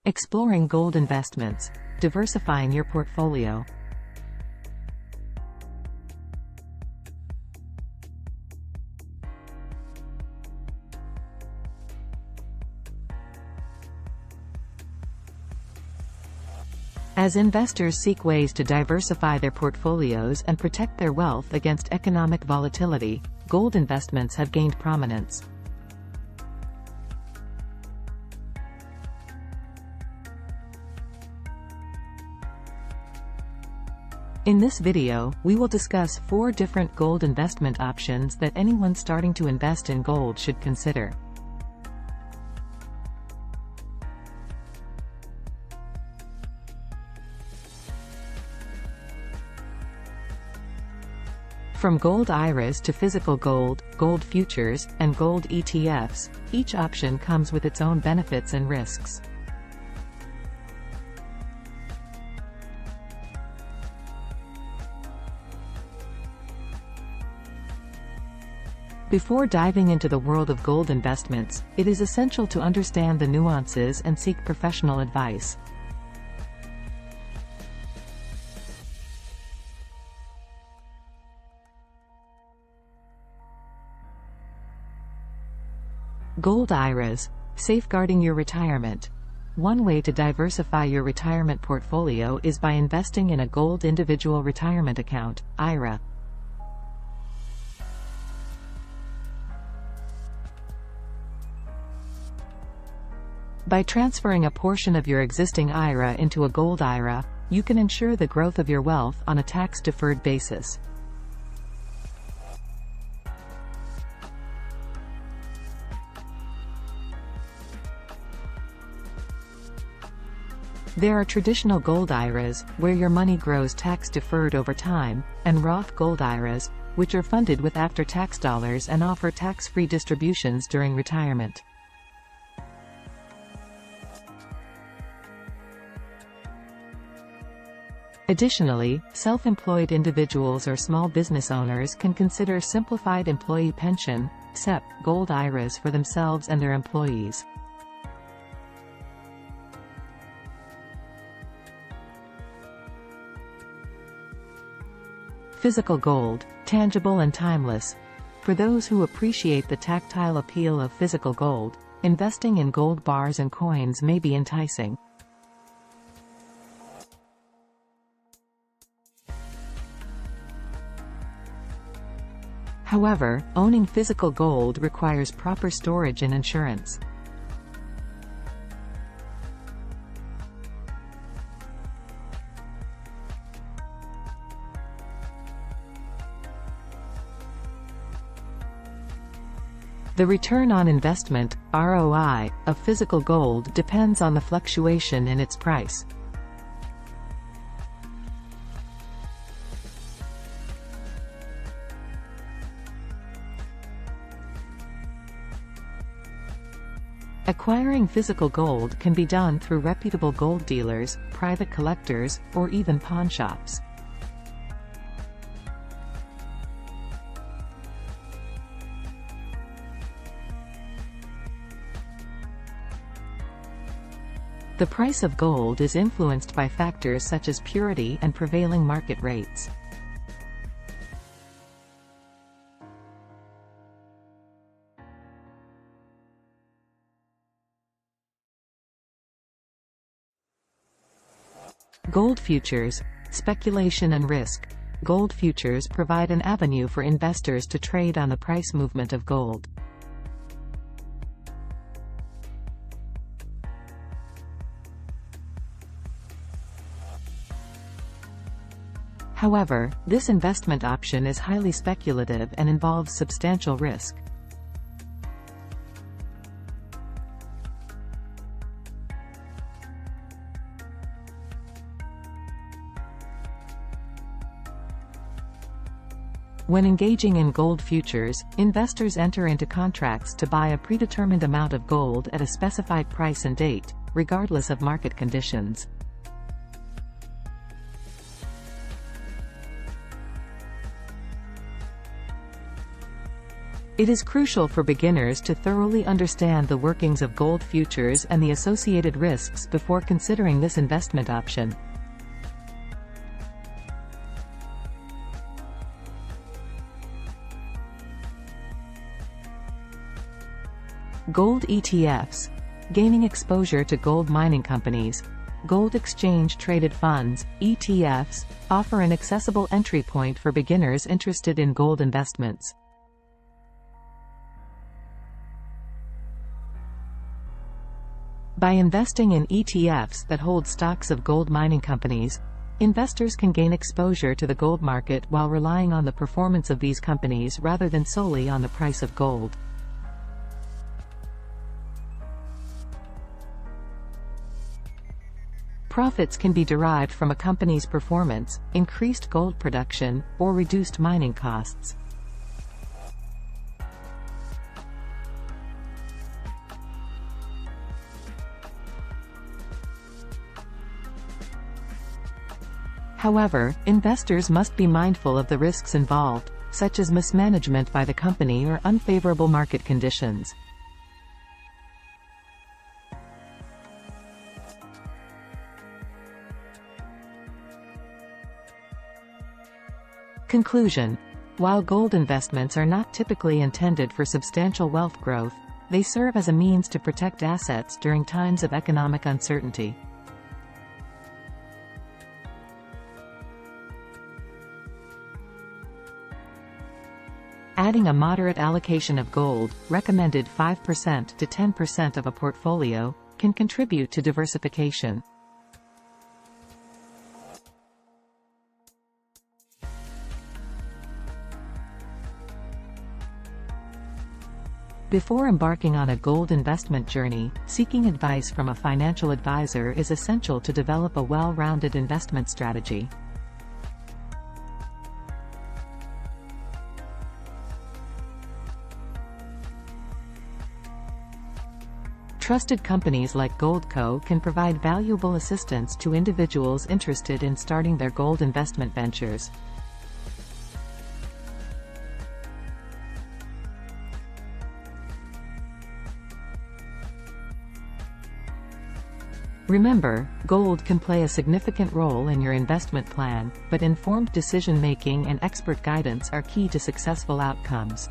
Exploring gold investments. Diversifying your portfolio. As investors seek ways to diversify their portfolios and protect their wealth against economic volatility, gold investments have gained prominence. In this video, we will discuss 4 different gold investment options that anyone starting to invest in gold should consider. From gold IRAs to physical gold, gold futures, and gold ETFs, each option comes with its own benefits and risks. Before diving into the world of gold investments, it is essential to understand the nuances and seek professional advice. Gold IRAs. Safeguarding your retirement. One way to diversify your retirement portfolio is by investing in a gold individual retirement account, IRA. By transferring a portion of your existing IRA into a gold IRA, you can ensure the growth of your wealth on a tax-deferred basis. There are traditional gold IRAs, where your money grows tax-deferred over time, and Roth Gold IRAs, which are funded with after-tax dollars and offer tax-free distributions during retirement. Additionally, self-employed individuals or small business owners can consider simplified employee pension, SEP, gold IRAs for themselves and their employees. Physical gold, tangible and timeless. For those who appreciate the tactile appeal of physical gold, investing in gold bars and coins may be enticing. However, owning physical gold requires proper storage and insurance. The return on investment, ROI, of physical gold depends on the fluctuation in its price. Acquiring physical gold can be done through reputable gold dealers, private collectors, or even pawn shops. The price of gold is influenced by factors such as purity and prevailing market rates. Gold futures. Speculation and risk. Gold futures provide an avenue for investors to trade on the price movement of gold. However, this investment option is highly speculative and involves substantial risk. When engaging in gold futures, investors enter into contracts to buy a predetermined amount of gold at a specified price and date, regardless of market conditions. It is crucial for beginners to thoroughly understand the workings of gold futures and the associated risks before considering this investment option. Gold ETFs. Gaining exposure to gold mining companies. Gold exchange-traded funds, ETFs, offer an accessible entry point for beginners interested in gold investments. By investing in ETFs that hold stocks of gold mining companies, investors can gain exposure to the gold market while relying on the performance of these companies rather than solely on the price of gold. Profits can be derived from a company's performance, increased gold production, or reduced mining costs. However, investors must be mindful of the risks involved, such as mismanagement by the company or unfavorable market conditions. Conclusion. While gold investments are not typically intended for substantial wealth growth, they serve as a means to protect assets during times of economic uncertainty. Adding a moderate allocation of gold, recommended 5% to 10% of a portfolio, can contribute to diversification. Before embarking on a gold investment journey, seeking advice from a financial advisor is essential to develop a well-rounded investment strategy. Trusted companies like Goldco can provide valuable assistance to individuals interested in starting their gold investment ventures. Remember, gold can play a significant role in your investment plan, but informed decision-making and expert guidance are key to successful outcomes.